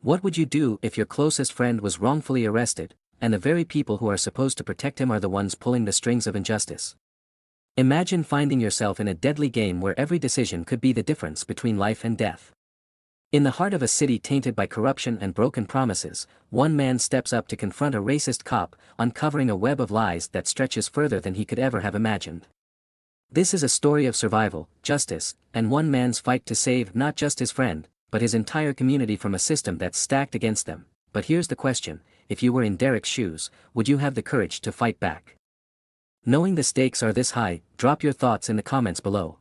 What would you do if your closest friend was wrongfully arrested, and the very people who are supposed to protect him are the ones pulling the strings of injustice? Imagine finding yourself in a deadly game where every decision could be the difference between life and death. In the heart of a city tainted by corruption and broken promises, one man steps up to confront a racist cop, uncovering a web of lies that stretches further than he could ever have imagined. This is a story of survival, justice, and one man's fight to save not just his friend, but his entire community from a system that's stacked against them. But here's the question: if you were in Derrick's shoes, would you have the courage to fight back? Knowing the stakes are this high, drop your thoughts in the comments below.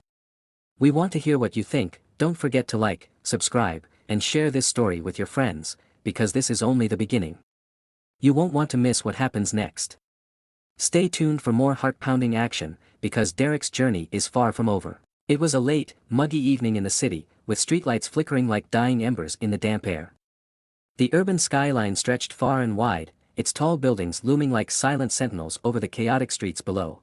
We want to hear what you think. Don't forget to like, subscribe, and share this story with your friends, because this is only the beginning. You won't want to miss what happens next. Stay tuned for more heart-pounding action, because Derrick's journey is far from over. It was a late, muggy evening in the city, with streetlights flickering like dying embers in the damp air. The urban skyline stretched far and wide, its tall buildings looming like silent sentinels over the chaotic streets below.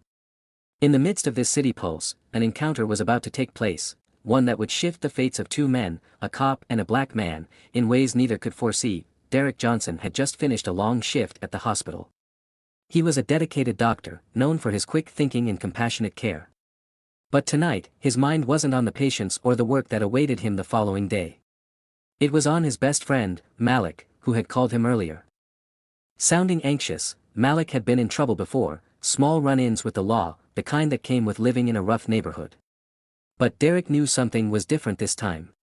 In the midst of this city pulse, an encounter was about to take place, one that would shift the fates of two men, a cop and a black man, in ways neither could foresee. Derrick Johnson had just finished a long shift at the hospital. He was a dedicated doctor, known for his quick thinking and compassionate care. But tonight, his mind wasn't on the patients or the work that awaited him the following day. It was on his best friend, Malik, who had called him earlier. Sounding anxious, Malik had been in trouble before, small run-ins with the law, the kind that came with living in a rough neighborhood. But Derrick knew something was different this time.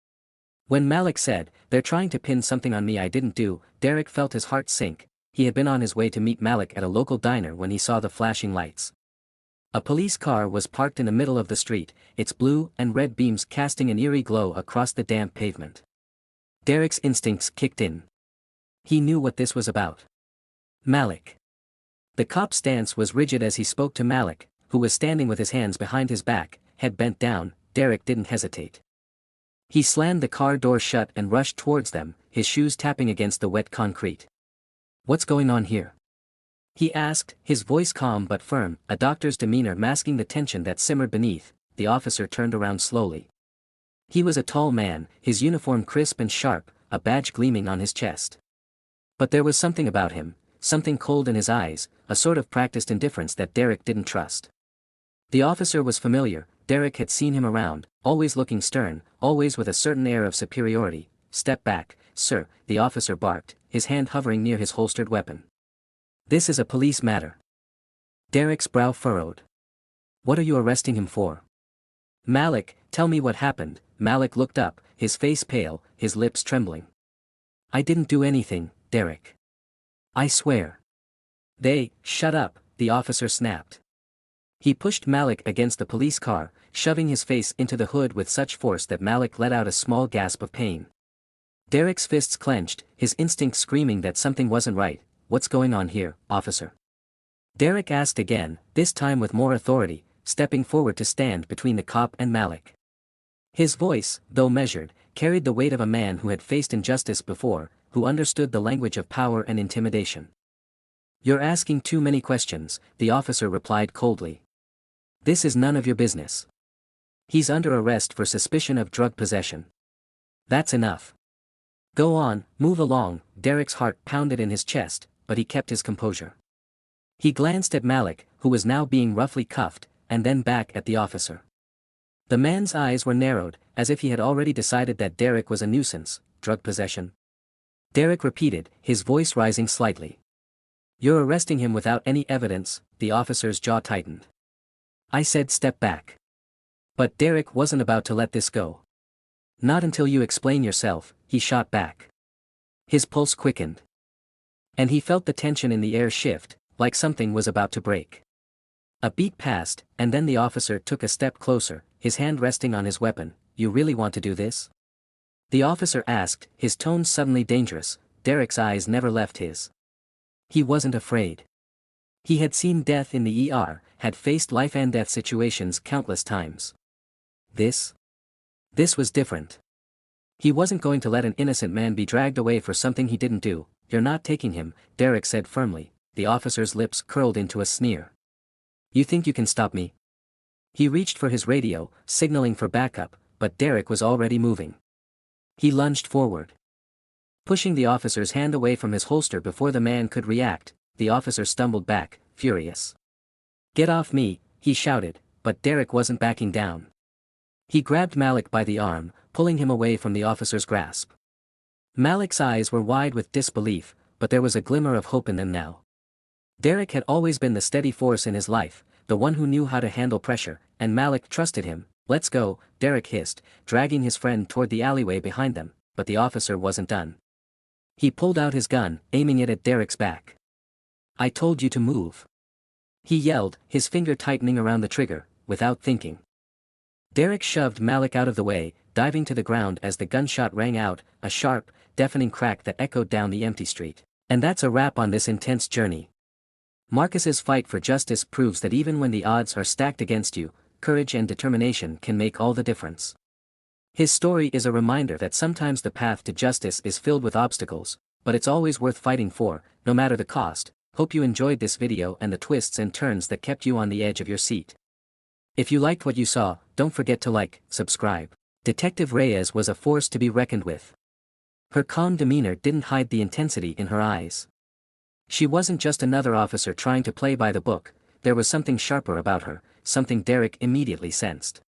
When Malik said, "They're trying to pin something on me I didn't do," Derrick felt his heart sink. He had been on his way to meet Malik at a local diner when he saw the flashing lights. A police car was parked in the middle of the street, its blue and red beams casting an eerie glow across the damp pavement. Derrick's instincts kicked in. He knew what this was about. Malik. The cop's stance was rigid as he spoke to Malik, who was standing with his hands behind his back, head bent down. Derrick didn't hesitate. He slammed the car door shut and rushed towards them, his shoes tapping against the wet concrete. "What's going on here?" he asked, his voice calm but firm, a doctor's demeanor masking the tension that simmered beneath. The officer turned around slowly. He was a tall man, his uniform crisp and sharp, a badge gleaming on his chest. But there was something about him, something cold in his eyes, a sort of practiced indifference that Derrick didn't trust. The officer was familiar. Derrick had seen him around, always looking stern, always with a certain air of superiority. "Step back, sir," the officer barked, his hand hovering near his holstered weapon. "This is a police matter." Derrick's brow furrowed. "What are you arresting him for?" "Malik, tell me what happened." Malik looked up, his face pale, his lips trembling. "I didn't do anything, Derrick. I swear." Shut up," the officer snapped. He pushed Malik against the police car, shoving his face into the hood with such force that Malik let out a small gasp of pain. Derrick's fists clenched, his instincts screaming that something wasn't right. "What's going on here, officer?" Derrick asked again, this time with more authority, stepping forward to stand between the cop and Malik. His voice, though measured, carried the weight of a man who had faced injustice before, who understood the language of power and intimidation. "You're asking too many questions," the officer replied coldly. "This is none of your business. He's under arrest for suspicion of drug possession. That's enough. Go on, move along." Derrick's heart pounded in his chest, but he kept his composure. He glanced at Malik, who was now being roughly cuffed, and then back at the officer. The man's eyes were narrowed, as if he had already decided that Derrick was a nuisance. "Drug possession?" Derrick repeated, his voice rising slightly. "You're arresting him without any evidence." The officer's jaw tightened. "I said step back." But Derrick wasn't about to let this go. "Not until you explain yourself," he shot back. His pulse quickened. And he felt the tension in the air shift, like something was about to break. A beat passed, and then the officer took a step closer, his hand resting on his weapon. "You really want to do this?" the officer asked, his tone suddenly dangerous. Derrick's eyes never left his. He wasn't afraid. He had seen death in the ER, had faced life-and-death situations countless times. This was different. He wasn't going to let an innocent man be dragged away for something he didn't do. "You're not taking him," Derrick said firmly. The officer's lips curled into a sneer. "You think you can stop me?" He reached for his radio, signaling for backup, but Derrick was already moving. He lunged forward. Pushing the officer's hand away from his holster before the man could react, the officer stumbled back, furious. "Get off me," he shouted, but Derrick wasn't backing down. He grabbed Malik by the arm, pulling him away from the officer's grasp. Malik's eyes were wide with disbelief, but there was a glimmer of hope in them now. Derrick had always been the steady force in his life, the one who knew how to handle pressure, and Malik trusted him. "Let's go," Derrick hissed, dragging his friend toward the alleyway behind them, but the officer wasn't done. He pulled out his gun, aiming it at Derrick's back. "I told you to move," he yelled, his finger tightening around the trigger, without thinking. Derrick shoved Malik out of the way, diving to the ground as the gunshot rang out, a sharp, deafening crack that echoed down the empty street. And that's a wrap on this intense journey. Marcus's fight for justice proves that even when the odds are stacked against you, courage and determination can make all the difference. His story is a reminder that sometimes the path to justice is filled with obstacles, but it's always worth fighting for, no matter the cost. Hope you enjoyed this video and the twists and turns that kept you on the edge of your seat. If you liked what you saw, don't forget to like, subscribe. Detective Reyes was a force to be reckoned with. Her calm demeanor didn't hide the intensity in her eyes. She wasn't just another officer trying to play by the book, there was something sharper about her, something Derrick immediately sensed.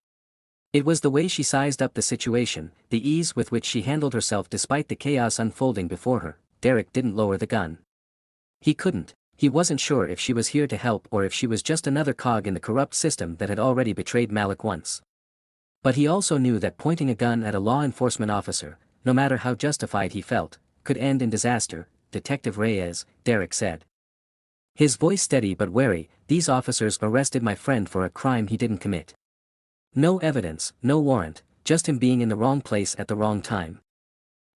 It was the way she sized up the situation, the ease with which she handled herself despite the chaos unfolding before her. Derrick didn't lower the gun. He couldn't. He wasn't sure if she was here to help or if she was just another cog in the corrupt system that had already betrayed Malik once. But he also knew that pointing a gun at a law enforcement officer, no matter how justified he felt, could end in disaster. "Detective Reyes," Derrick said. His voice steady but wary, "These officers arrested my friend for a crime he didn't commit. No evidence, no warrant, just him being in the wrong place at the wrong time."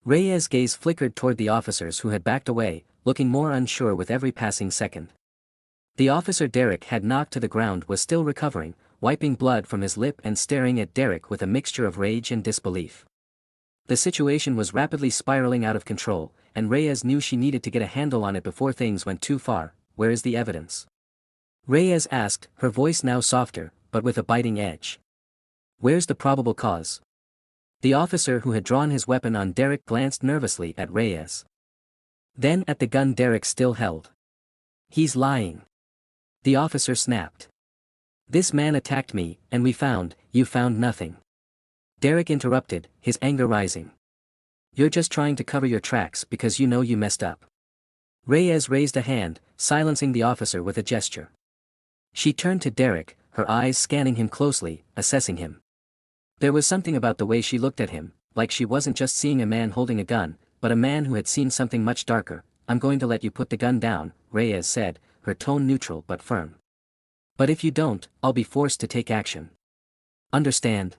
Reyes' gaze flickered toward the officers who had backed away, looking more unsure with every passing second. The officer Derrick had knocked to the ground was still recovering, wiping blood from his lip and staring at Derrick with a mixture of rage and disbelief. The situation was rapidly spiraling out of control, and Reyes knew she needed to get a handle on it before things went too far. "Where is the evidence?" Reyes asked, her voice now softer, but with a biting edge. "Where's the probable cause?" The officer who had drawn his weapon on Derrick glanced nervously at Reyes. Then at the gun Derrick still held. "He's lying," the officer snapped. "This man attacked me, and you found nothing." Derrick interrupted, his anger rising. "You're just trying to cover your tracks because you know you messed up." Reyes raised a hand, silencing the officer with a gesture. She turned to Derrick, her eyes scanning him closely, assessing him. There was something about the way she looked at him, like she wasn't just seeing a man holding a gun, but a man who had seen something much darker. "I'm going to let you put the gun down," Reyes said, her tone neutral but firm. "But if you don't, I'll be forced to take action. Understand?"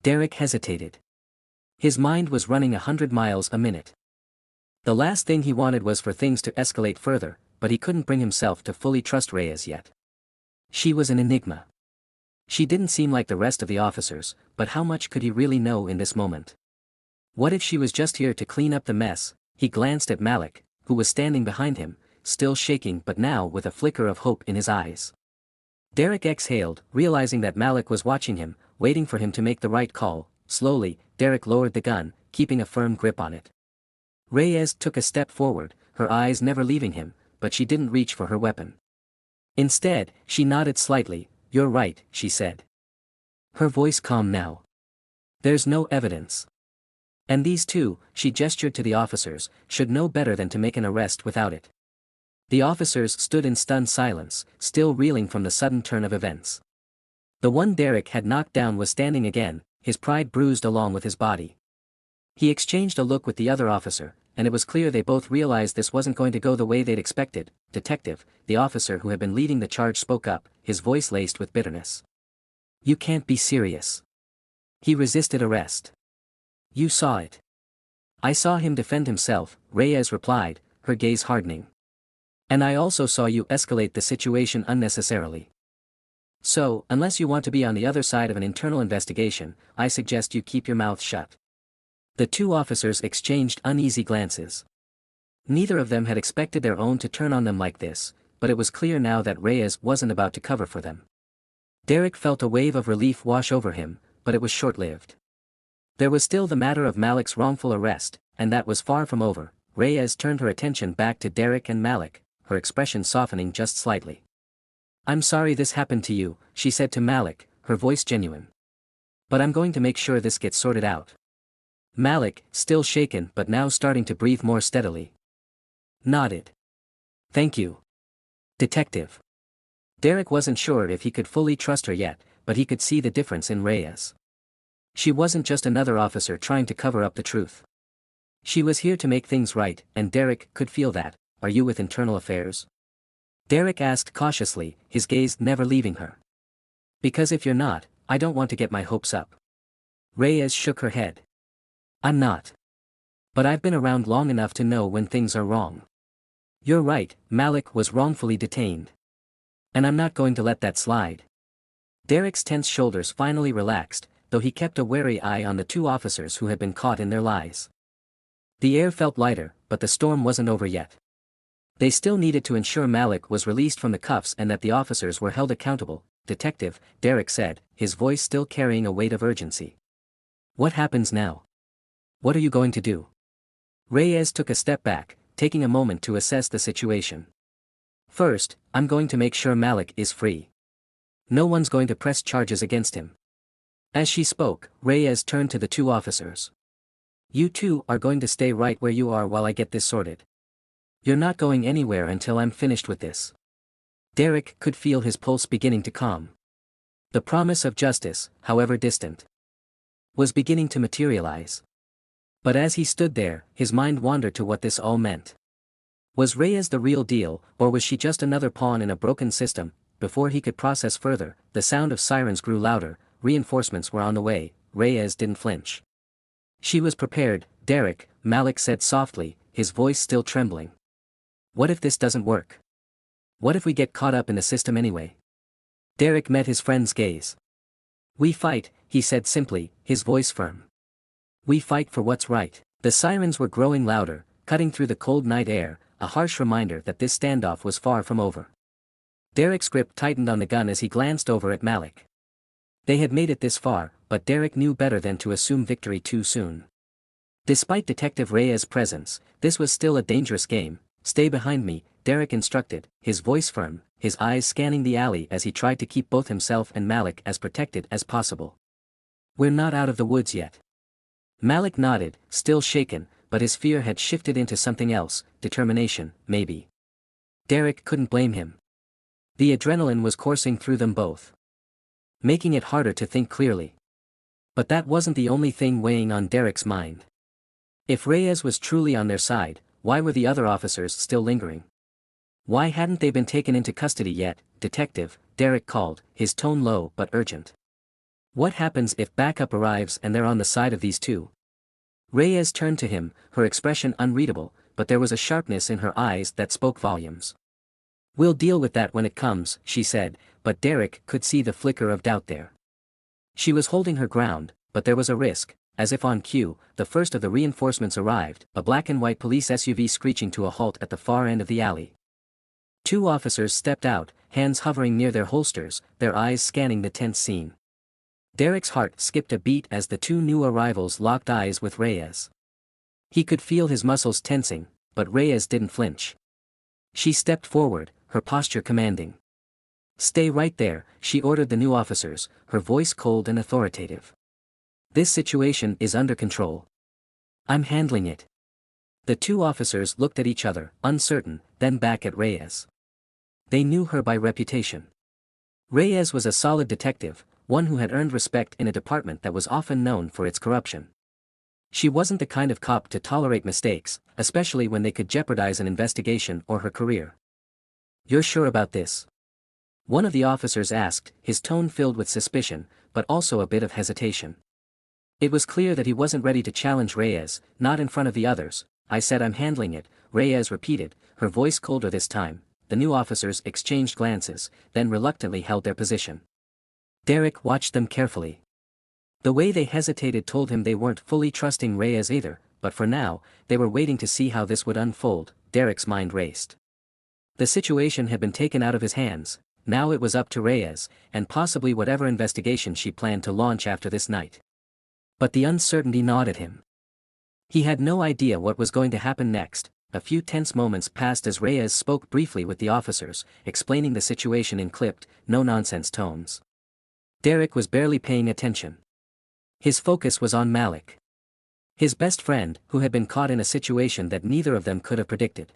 Derrick hesitated. His mind was running 100 miles a minute. The last thing he wanted was for things to escalate further, but he couldn't bring himself to fully trust Reyes yet. She was an enigma. She didn't seem like the rest of the officers, but how much could he really know in this moment? What if she was just here to clean up the mess? He glanced at Malik, who was standing behind him, still shaking but now with a flicker of hope in his eyes. Derrick exhaled, realizing that Malik was watching him, waiting for him to make the right call. Slowly, Derrick lowered the gun, keeping a firm grip on it. Reyes took a step forward, her eyes never leaving him, but she didn't reach for her weapon. Instead, she nodded slightly. "You're right," she said. Her voice calm now. "There's no evidence. And these two," she gestured to the officers, "should know better than to make an arrest without it." The officers stood in stunned silence, still reeling from the sudden turn of events. The one Derrick had knocked down was standing again, his pride bruised along with his body. He exchanged a look with the other officer, and it was clear they both realized this wasn't going to go the way they'd expected. "Detective," the officer who had been leading the charge spoke up, his voice laced with bitterness. "You can't be serious. He resisted arrest. You saw it." "I saw him defend himself," Reyes replied, her gaze hardening. "And I also saw you escalate the situation unnecessarily. So, unless you want to be on the other side of an internal investigation, I suggest you keep your mouth shut." The two officers exchanged uneasy glances. Neither of them had expected their own to turn on them like this, but it was clear now that Reyes wasn't about to cover for them. Derrick felt a wave of relief wash over him, but it was short-lived. There was still the matter of Malik's wrongful arrest, and that was far from over. Reyes turned her attention back to Derrick and Malik, her expression softening just slightly. "I'm sorry this happened to you," she said to Malik, her voice genuine. "But I'm going to make sure this gets sorted out." Malik, still shaken but now starting to breathe more steadily, nodded. "Thank you, Detective." Derrick wasn't sure if he could fully trust her yet, but he could see the difference in Reyes. She wasn't just another officer trying to cover up the truth. She was here to make things right, and Derrick could feel that. "Are you with Internal Affairs?" Derrick asked cautiously, his gaze never leaving her. "Because if you're not, I don't want to get my hopes up." Reyes shook her head. "I'm not. But I've been around long enough to know when things are wrong." "You're right, Malik was wrongfully detained. And I'm not going to let that slide." Derrick's tense shoulders finally relaxed, though he kept a wary eye on the two officers who had been caught in their lies. The air felt lighter, but the storm wasn't over yet. They still needed to ensure Malik was released from the cuffs and that the officers were held accountable. "Detective," Derrick said, his voice still carrying a weight of urgency. "What happens now? What are you going to do?" Reyes took a step back, taking a moment to assess the situation. "First, I'm going to make sure Malik is free. No one's going to press charges against him." As she spoke, Reyes turned to the two officers. "You two are going to stay right where you are while I get this sorted. You're not going anywhere until I'm finished with this." Derrick could feel his pulse beginning to calm. The promise of justice, however distant, was beginning to materialize. But as he stood there, his mind wandered to what this all meant. Was Reyes the real deal, or was she just another pawn in a broken system? Before he could process further, the sound of sirens grew louder. Reinforcements were on the way. Reyes didn't flinch. She was prepared. "Derrick," Malik said softly, his voice still trembling. "What if this doesn't work? What if we get caught up in the system anyway?" Derrick met his friend's gaze. "We fight," he said simply, his voice firm. "We fight for what's right." The sirens were growing louder, cutting through the cold night air, a harsh reminder that this standoff was far from over. Derrick's grip tightened on the gun as he glanced over at Malik. They had made it this far, but Derrick knew better than to assume victory too soon. Despite Detective Reyes' presence, this was still a dangerous game. "Stay behind me," Derrick instructed, his voice firm, his eyes scanning the alley as he tried to keep both himself and Malik as protected as possible. "We're not out of the woods yet." Malik nodded, still shaken, but his fear had shifted into something else, determination, maybe. Derrick couldn't blame him. The adrenaline was coursing through them both, making it harder to think clearly. But that wasn't the only thing weighing on Derrick's mind. If Reyes was truly on their side, why were the other officers still lingering? Why hadn't they been taken into custody yet? "Detective," Derrick called, his tone low but urgent. "What happens if backup arrives and they're on the side of these two?" Reyes turned to him, her expression unreadable, but there was a sharpness in her eyes that spoke volumes. "We'll deal with that when it comes," she said, but Derrick could see the flicker of doubt there. She was holding her ground, but there was a risk. As if on cue, the first of the reinforcements arrived, a black and white police SUV screeching to a halt at the far end of the alley. Two officers stepped out, hands hovering near their holsters, their eyes scanning the tense scene. Derrick's heart skipped a beat as the two new arrivals locked eyes with Reyes. He could feel his muscles tensing, but Reyes didn't flinch. She stepped forward, her posture commanding. "Stay right there," she ordered the new officers, her voice cold and authoritative. "This situation is under control. I'm handling it." The two officers looked at each other, uncertain, then back at Reyes. They knew her by reputation. Reyes was a solid detective, one who had earned respect in a department that was often known for its corruption. She wasn't the kind of cop to tolerate mistakes, especially when they could jeopardize an investigation or her career. "You're sure about this?" one of the officers asked, his tone filled with suspicion, but also a bit of hesitation. It was clear that he wasn't ready to challenge Reyes, not in front of the others. "I said I'm handling it," Reyes repeated, her voice colder this time. The new officers exchanged glances, then reluctantly held their position. Derrick watched them carefully. The way they hesitated told him they weren't fully trusting Reyes either, but for now, they were waiting to see how this would unfold. Derrick's mind raced. The situation had been taken out of his hands, now it was up to Reyes, and possibly whatever investigation she planned to launch after this night. But the uncertainty gnawed at him. He had no idea what was going to happen next. A few tense moments passed as Reyes spoke briefly with the officers, explaining the situation in clipped, no-nonsense tones. Derrick was barely paying attention. His focus was on Malik, his best friend, who had been caught in a situation that neither of them could have predicted.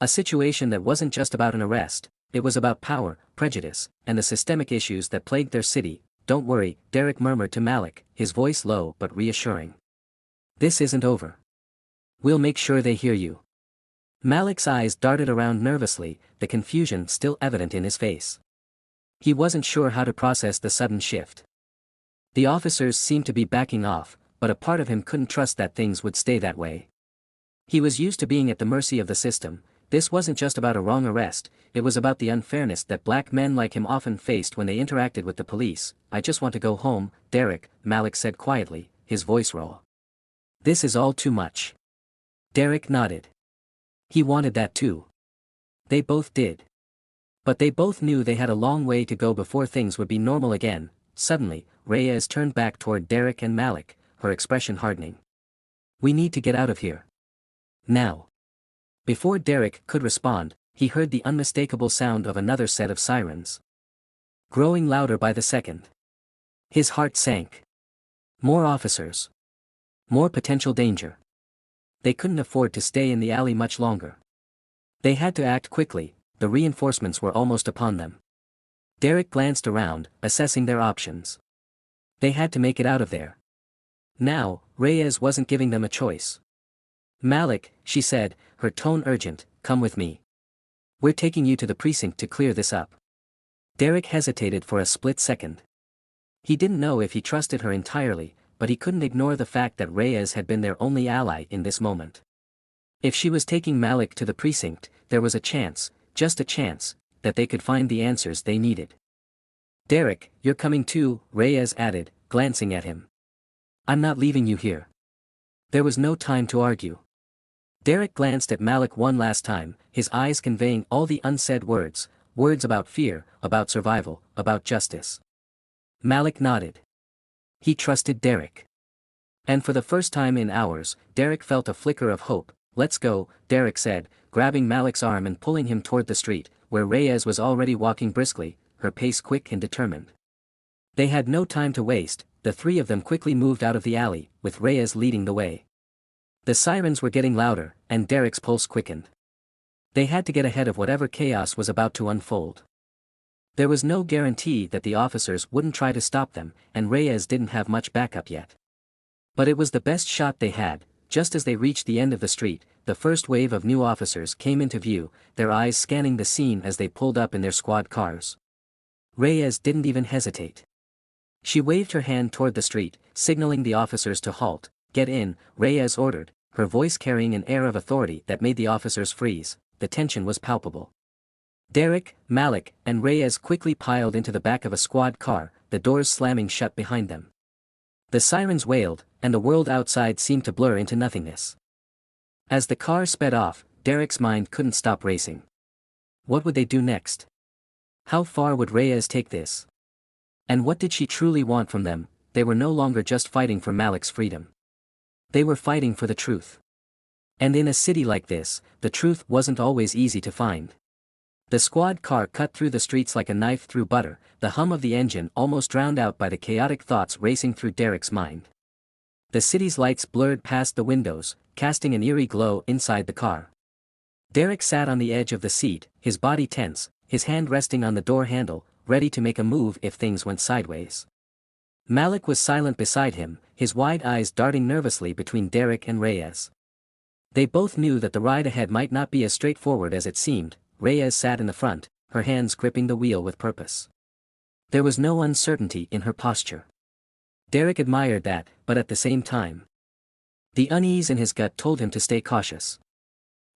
A situation that wasn't just about an arrest, it was about power, prejudice, and the systemic issues that plagued their city. "Don't worry," Derrick murmured to Malik, his voice low but reassuring. "This isn't over. We'll make sure they hear you." Malik's eyes darted around nervously, the confusion still evident in his face. He wasn't sure how to process the sudden shift. The officers seemed to be backing off, but a part of him couldn't trust that things would stay that way. He was used to being at the mercy of the system. This wasn't just about a wrong arrest, it was about the unfairness that black men like him often faced when they interacted with the police. "I just want to go home, Derrick," Malik said quietly, his voice raw. "This is all too much." Derrick nodded. He wanted that too. They both did. But they both knew they had a long way to go before things would be normal again. Suddenly, Reyes turned back toward Derrick and Malik, her expression hardening. "We need to get out of here. Now." Before Derrick could respond, he heard the unmistakable sound of another set of sirens, growing louder by the second. His heart sank. More officers. More potential danger. They couldn't afford to stay in the alley much longer. They had to act quickly, the reinforcements were almost upon them. Derrick glanced around, assessing their options. They had to make it out of there. Now, Reyes wasn't giving them a choice. "Malik," she said, her tone urgent, "come with me. We're taking you to the precinct to clear this up." Derrick hesitated for a split second. He didn't know if he trusted her entirely, but he couldn't ignore the fact that Reyes had been their only ally in this moment. If she was taking Malik to the precinct, there was a chance, just a chance, that they could find the answers they needed. "Derrick, you're coming too," Reyes added, glancing at him. "I'm not leaving you here." There was no time to argue. Derrick glanced at Malik one last time, his eyes conveying all the unsaid words about fear, about survival, about justice. Malik nodded. He trusted Derrick. And for the first time in hours, Derrick felt a flicker of hope. "Let's go," Derrick said, grabbing Malik's arm and pulling him toward the street, where Reyes was already walking briskly, her pace quick and determined. They had no time to waste, the three of them quickly moved out of the alley, with Reyes leading the way. The sirens were getting louder, and Derrick's pulse quickened. They had to get ahead of whatever chaos was about to unfold. There was no guarantee that the officers wouldn't try to stop them, and Reyes didn't have much backup yet. But it was the best shot they had. Just as they reached the end of the street, the first wave of new officers came into view, their eyes scanning the scene as they pulled up in their squad cars. Reyes didn't even hesitate. She waved her hand toward the street, signaling the officers to halt. "Get in," Reyes ordered, her voice carrying an air of authority that made the officers freeze. The tension was palpable. Derrick, Malik, and Reyes quickly piled into the back of a squad car, the doors slamming shut behind them. The sirens wailed, and the world outside seemed to blur into nothingness. As the car sped off, Derrick's mind couldn't stop racing. What would they do next? How far would Reyes take this? And what did she truly want from them? They were no longer just fighting for Malik's freedom. They were fighting for the truth. And in a city like this, the truth wasn't always easy to find. The squad car cut through the streets like a knife through butter, the hum of the engine almost drowned out by the chaotic thoughts racing through Derrick's mind. The city's lights blurred past the windows, casting an eerie glow inside the car. Derrick sat on the edge of the seat, his body tense, his hand resting on the door handle, ready to make a move if things went sideways. Malik was silent beside him, his wide eyes darting nervously between Derrick and Reyes. They both knew that the ride ahead might not be as straightforward as it seemed. Reyes sat in the front, her hands gripping the wheel with purpose. There was no uncertainty in her posture. Derrick admired that, but at the same time, the unease in his gut told him to stay cautious.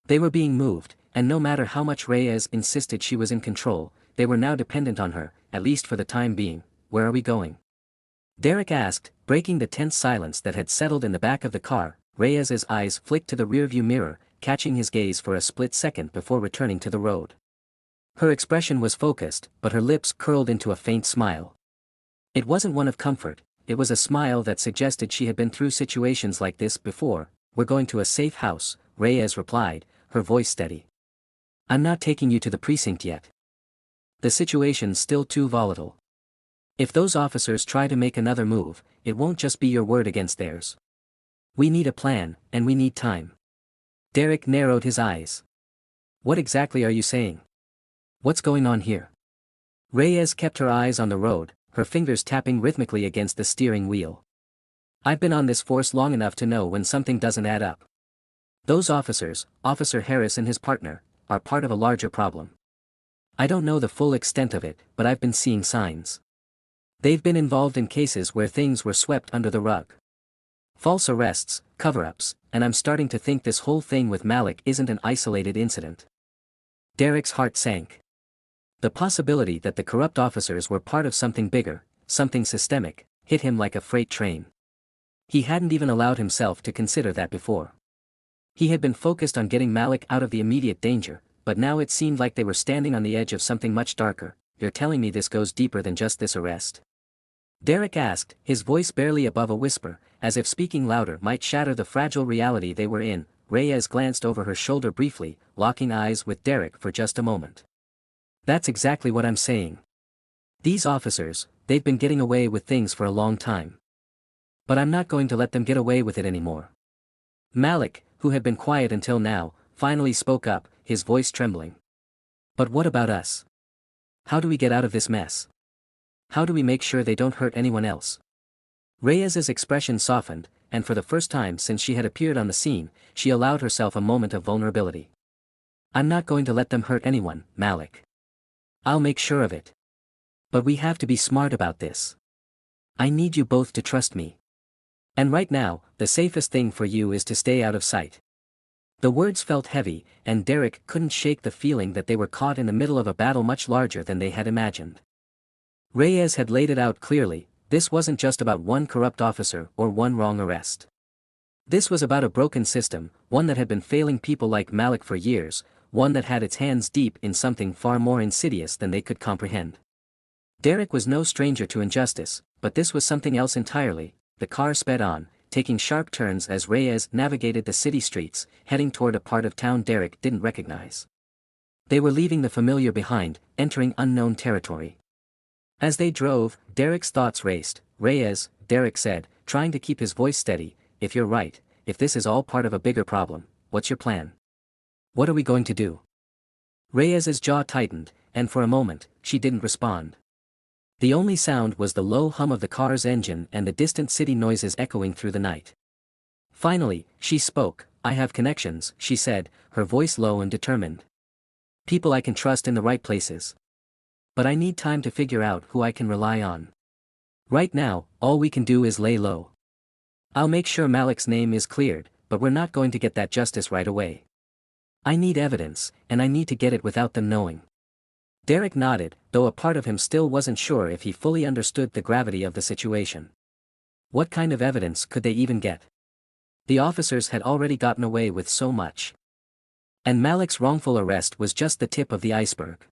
They were being moved, and no matter how much Reyes insisted she was in control, they were now dependent on her, at least for the time being. "Where are we going?" Derrick asked, breaking the tense silence that had settled in the back of the car. Reyes's eyes flicked to the rearview mirror, catching his gaze for a split second before returning to the road. Her expression was focused, but her lips curled into a faint smile. It wasn't one of comfort, it was a smile that suggested she had been through situations like this before. "We're going to a safe house," Reyes replied, her voice steady. "I'm not taking you to the precinct yet. The situation's still too volatile. If those officers try to make another move, it won't just be your word against theirs. We need a plan, and we need time." Derrick narrowed his eyes. "What exactly are you saying? What's going on here?" Reyes kept her eyes on the road, her fingers tapping rhythmically against the steering wheel. "I've been on this force long enough to know when something doesn't add up. Those officers, Officer Harris and his partner, are part of a larger problem. I don't know the full extent of it, but I've been seeing signs. They've been involved in cases where things were swept under the rug. False arrests, cover-ups, and I'm starting to think this whole thing with Malik isn't an isolated incident." Derrick's heart sank. The possibility that the corrupt officers were part of something bigger, something systemic, hit him like a freight train. He hadn't even allowed himself to consider that before. He had been focused on getting Malik out of the immediate danger, but now it seemed like they were standing on the edge of something much darker. "You're telling me this goes deeper than just this arrest?" Derrick asked, his voice barely above a whisper, as if speaking louder might shatter the fragile reality they were in. Reyes glanced over her shoulder briefly, locking eyes with Derrick for just a moment. "That's exactly what I'm saying. These officers, they've been getting away with things for a long time. But I'm not going to let them get away with it anymore." Malik, who had been quiet until now, finally spoke up, his voice trembling. "But what about us? How do we get out of this mess? How do we make sure they don't hurt anyone else?" Reyes's expression softened, and for the first time since she had appeared on the scene, she allowed herself a moment of vulnerability. "I'm not going to let them hurt anyone, Malik. I'll make sure of it. But we have to be smart about this. I need you both to trust me. And right now, the safest thing for you is to stay out of sight." The words felt heavy, and Derrick couldn't shake the feeling that they were caught in the middle of a battle much larger than they had imagined. Reyes had laid it out clearly. This wasn't just about one corrupt officer or one wrong arrest. This was about a broken system, one that had been failing people like Malik for years, one that had its hands deep in something far more insidious than they could comprehend. Derrick was no stranger to injustice, but this was something else entirely. The car sped on, taking sharp turns as Reyes navigated the city streets, heading toward a part of town Derrick didn't recognize. They were leaving the familiar behind, entering unknown territory. As they drove, Derrick's thoughts raced. "Reyes," Derrick said, trying to keep his voice steady, "if you're right, if this is all part of a bigger problem, what's your plan? What are we going to do?" Reyes's jaw tightened, and for a moment, she didn't respond. The only sound was the low hum of the car's engine and the distant city noises echoing through the night. Finally, she spoke. "I have connections," she said, her voice low and determined. "People I can trust in the right places. But I need time to figure out who I can rely on. Right now, all we can do is lay low. I'll make sure Malik's name is cleared, but we're not going to get that justice right away. I need evidence, and I need to get it without them knowing." Derrick nodded, though a part of him still wasn't sure if he fully understood the gravity of the situation. What kind of evidence could they even get? The officers had already gotten away with so much. And Malik's wrongful arrest was just the tip of the iceberg.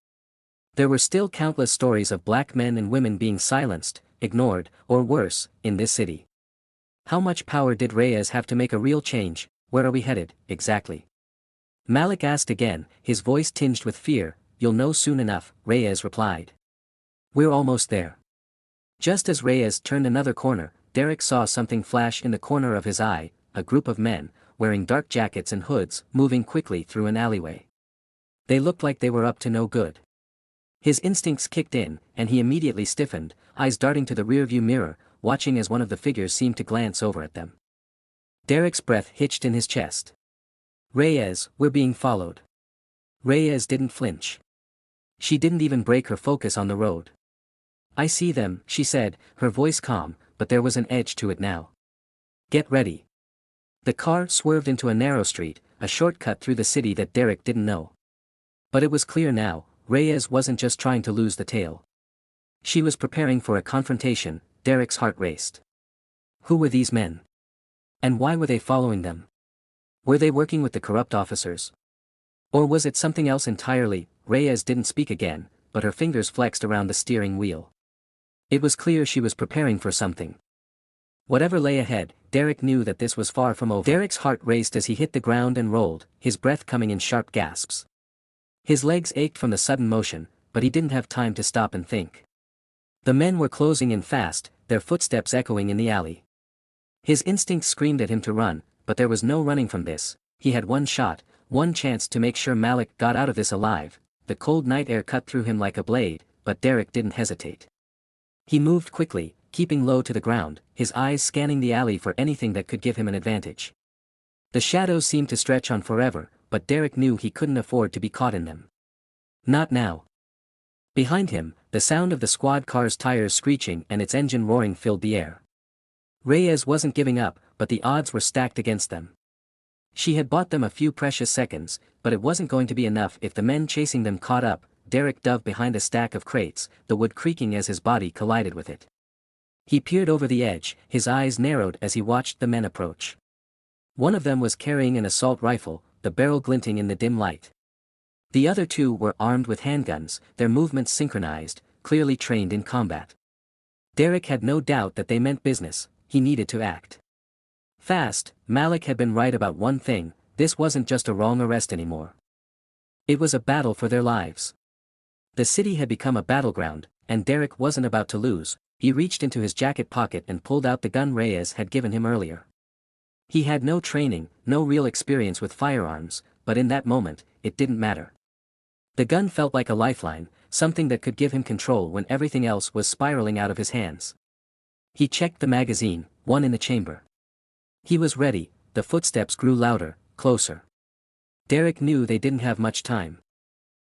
There were still countless stories of black men and women being silenced, ignored, or worse, in this city. How much power did Reyes have to make a real change? "Where are we headed, exactly?" Malik asked again, his voice tinged with fear. "You'll know soon enough," Reyes replied. "We're almost there." Just as Reyes turned another corner, Derrick saw something flash in the corner of his eye, a group of men, wearing dark jackets and hoods, moving quickly through an alleyway. They looked like they were up to no good. His instincts kicked in, and he immediately stiffened, eyes darting to the rearview mirror, watching as one of the figures seemed to glance over at them. Derrick's breath hitched in his chest. "Reyes, we're being followed." Reyes didn't flinch. She didn't even break her focus on the road. "I see them," she said, her voice calm, but there was an edge to it now. "Get ready." The car swerved into a narrow street, a shortcut through the city that Derrick didn't know. But it was clear now, Reyes wasn't just trying to lose the tail. She was preparing for a confrontation. Derrick's heart raced. Who were these men? And why were they following them? Were they working with the corrupt officers? Or was it something else entirely? Reyes didn't speak again, but her fingers flexed around the steering wheel. It was clear she was preparing for something. Whatever lay ahead, Derrick knew that this was far from over. Derrick's heart raced as he hit the ground and rolled, his breath coming in sharp gasps. His legs ached from the sudden motion, but he didn't have time to stop and think. The men were closing in fast, their footsteps echoing in the alley. His instincts screamed at him to run, but there was no running from this. He had one shot, one chance to make sure Malik got out of this alive. The cold night air cut through him like a blade, but Derrick didn't hesitate. He moved quickly, keeping low to the ground, his eyes scanning the alley for anything that could give him an advantage. The shadows seemed to stretch on forever, but Derrick knew he couldn't afford to be caught in them. Not now. Behind him, the sound of the squad car's tires screeching and its engine roaring filled the air. Reyes wasn't giving up, but the odds were stacked against them. She had bought them a few precious seconds, but it wasn't going to be enough if the men chasing them caught up. Derrick dove behind a stack of crates, the wood creaking as his body collided with it. He peered over the edge, his eyes narrowed as he watched the men approach. One of them was carrying an assault rifle, the barrel glinting in the dim light. The other two were armed with handguns, their movements synchronized, clearly trained in combat. Derrick had no doubt that they meant business. He needed to act fast. Malik had been right about one thing, this wasn't just a wrong arrest anymore. It was a battle for their lives. The city had become a battleground, and Derrick wasn't about to lose. He reached into his jacket pocket and pulled out the gun Reyes had given him earlier. He had no training, no real experience with firearms, but in that moment, it didn't matter. The gun felt like a lifeline, something that could give him control when everything else was spiraling out of his hands. He checked the magazine, one in the chamber. He was ready. The footsteps grew louder, closer. Derrick knew they didn't have much time.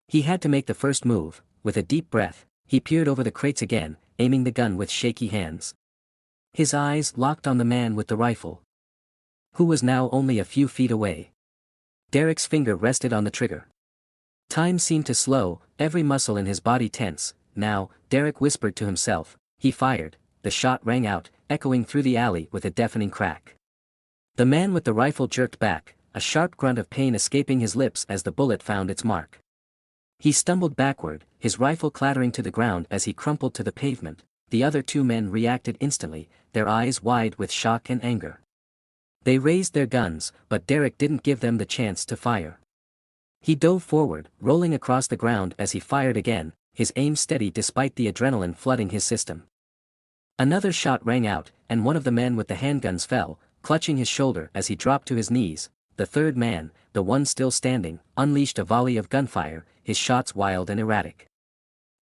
He had to make the first move. With a deep breath, he peered over the crates again, aiming the gun with shaky hands. His eyes locked on the man with the rifle, who was now only a few feet away. Derrick's finger rested on the trigger. Time seemed to slow, every muscle in his body tense. Now, Derrick whispered to himself. He fired. The shot rang out, echoing through the alley with a deafening crack. The man with the rifle jerked back, a sharp grunt of pain escaping his lips as the bullet found its mark. He stumbled backward, his rifle clattering to the ground as he crumpled to the pavement. The other two men reacted instantly, their eyes wide with shock and anger. They raised their guns, but Derrick didn't give them the chance to fire. He dove forward, rolling across the ground as he fired again, his aim steady despite the adrenaline flooding his system. Another shot rang out, and one of the men with the handguns fell, clutching his shoulder as he dropped to his knees. The third man, the one still standing, unleashed a volley of gunfire, his shots wild and erratic.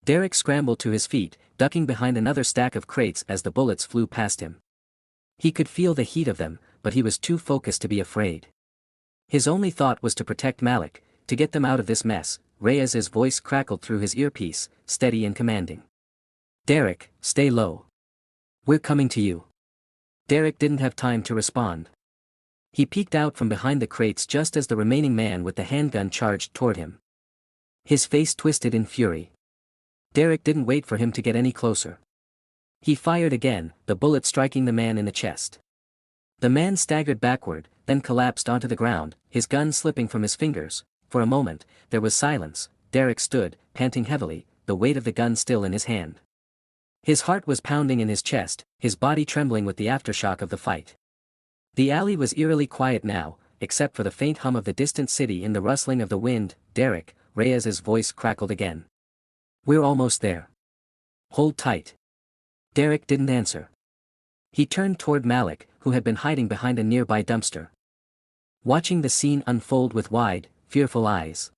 Derrick scrambled to his feet, ducking behind another stack of crates as the bullets flew past him. He could feel the heat of them, but he was too focused to be afraid. His only thought was to protect Malik, to get them out of this mess. Reyes's voice crackled through his earpiece, steady and commanding. "Derrick, stay low. We're coming to you." Derrick didn't have time to respond. He peeked out from behind the crates just as the remaining man with the handgun charged toward him. His face twisted in fury. Derrick didn't wait for him to get any closer. He fired again, the bullet striking the man in the chest. The man staggered backward, then collapsed onto the ground, his gun slipping from his fingers. For a moment, there was silence. Derrick stood, panting heavily, the weight of the gun still in his hand. His heart was pounding in his chest, his body trembling with the aftershock of the fight. The alley was eerily quiet now, except for the faint hum of the distant city and the rustling of the wind. "Derrick," Reyes's voice crackled again. "We're almost there. Hold tight." Derrick didn't answer. He turned toward Malik, who had been hiding behind a nearby dumpster, watching the scene unfold with wide, fearful eyes.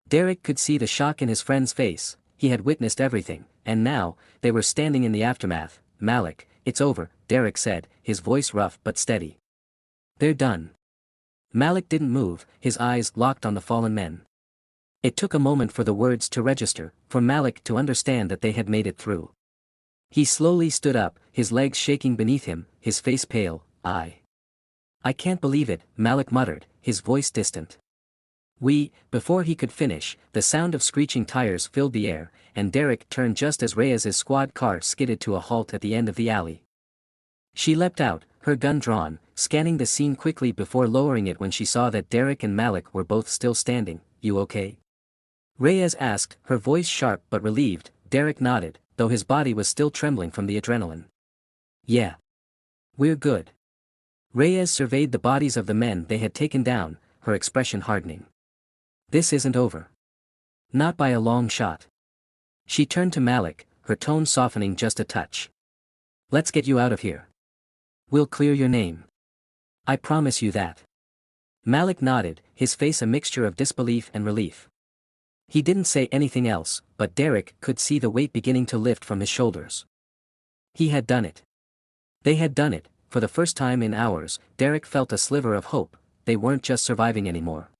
Derrick could see the shock in his friend's face. He had witnessed everything, and now, they were standing in the aftermath. "Malik, it's over," Derrick said, his voice rough but steady. "They're done." Malik didn't move, his eyes locked on the fallen men. It took a moment for the words to register, for Malik to understand that they had made it through. He slowly stood up, his legs shaking beneath him, his face pale. I can't believe it," Malik muttered, his voice distant. Before he could finish, the sound of screeching tires filled the air, and Derrick turned just as Reyes's squad car skidded to a halt at the end of the alley. She leapt out, her gun drawn, scanning the scene quickly before lowering it when she saw that Derrick and Malik were both still standing. "You okay?" Reyes asked, her voice sharp but relieved. Derrick nodded, though his body was still trembling from the adrenaline. "Yeah. We're good. Reyes surveyed the bodies of the men they had taken down, her expression hardening. This isn't over. Not by a long shot. She turned to Malik, her tone softening just a touch. Let's get you out of here. We'll clear your name. I promise you that. Malik nodded, his face a mixture of disbelief and relief. He didn't say anything else, but Derrick could see the weight beginning to lift from his shoulders. He had done it. They had done it. For the first time in hours, Derrick felt a sliver of hope. They weren't just surviving anymore.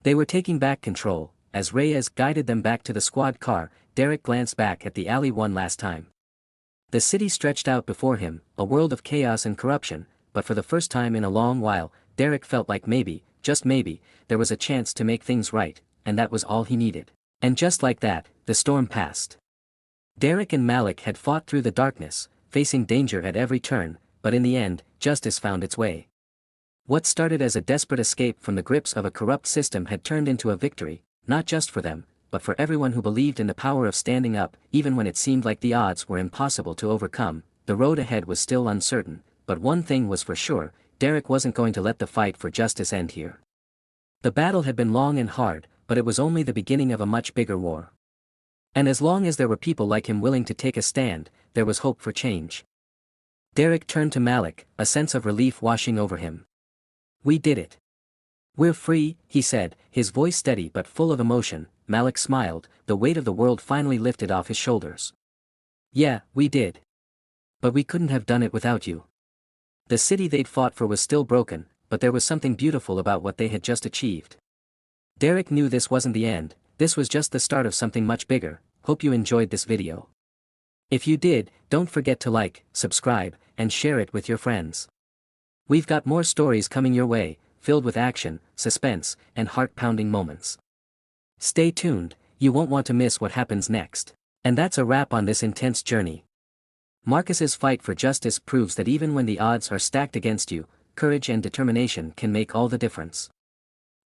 They were taking back control. As Reyes guided them back to the squad car, Derrick glanced back at the alley one last time. The city stretched out before him, a world of chaos and corruption, but for the first time in a long while, Derrick felt like maybe, just maybe, there was a chance to make things right, and that was all he needed. And just like that, the storm passed. Derrick and Malik had fought through the darkness, facing danger at every turn, but in the end, justice found its way. What started as a desperate escape from the grips of a corrupt system had turned into a victory, not just for them, but for everyone who believed in the power of standing up, even when it seemed like the odds were impossible to overcome. The road ahead was still uncertain, but one thing was for sure, Derrick wasn't going to let the fight for justice end here. The battle had been long and hard, but it was only the beginning of a much bigger war. And as long as there were people like him willing to take a stand, there was hope for change. Derrick turned to Malik, a sense of relief washing over him. We did it. We're free, he said, his voice steady but full of emotion. Malik smiled, the weight of the world finally lifted off his shoulders. Yeah, we did. But we couldn't have done it without you. The city they'd fought for was still broken, but there was something beautiful about what they had just achieved. Derrick knew this wasn't the end, this was just the start of something much bigger. Hope you enjoyed this video. If you did, don't forget to like, subscribe, and share it with your friends. We've got more stories coming your way, filled with action, suspense, and heart-pounding moments. Stay tuned, you won't want to miss what happens next. And that's a wrap on this intense journey. Marcus's fight for justice proves that even when the odds are stacked against you, courage and determination can make all the difference.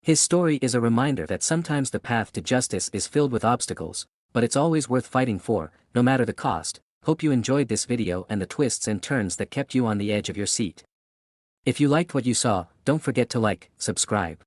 His story is a reminder that sometimes the path to justice is filled with obstacles, but it's always worth fighting for, no matter the cost. Hope you enjoyed this video and the twists and turns that kept you on the edge of your seat. If you liked what you saw, don't forget to like, subscribe,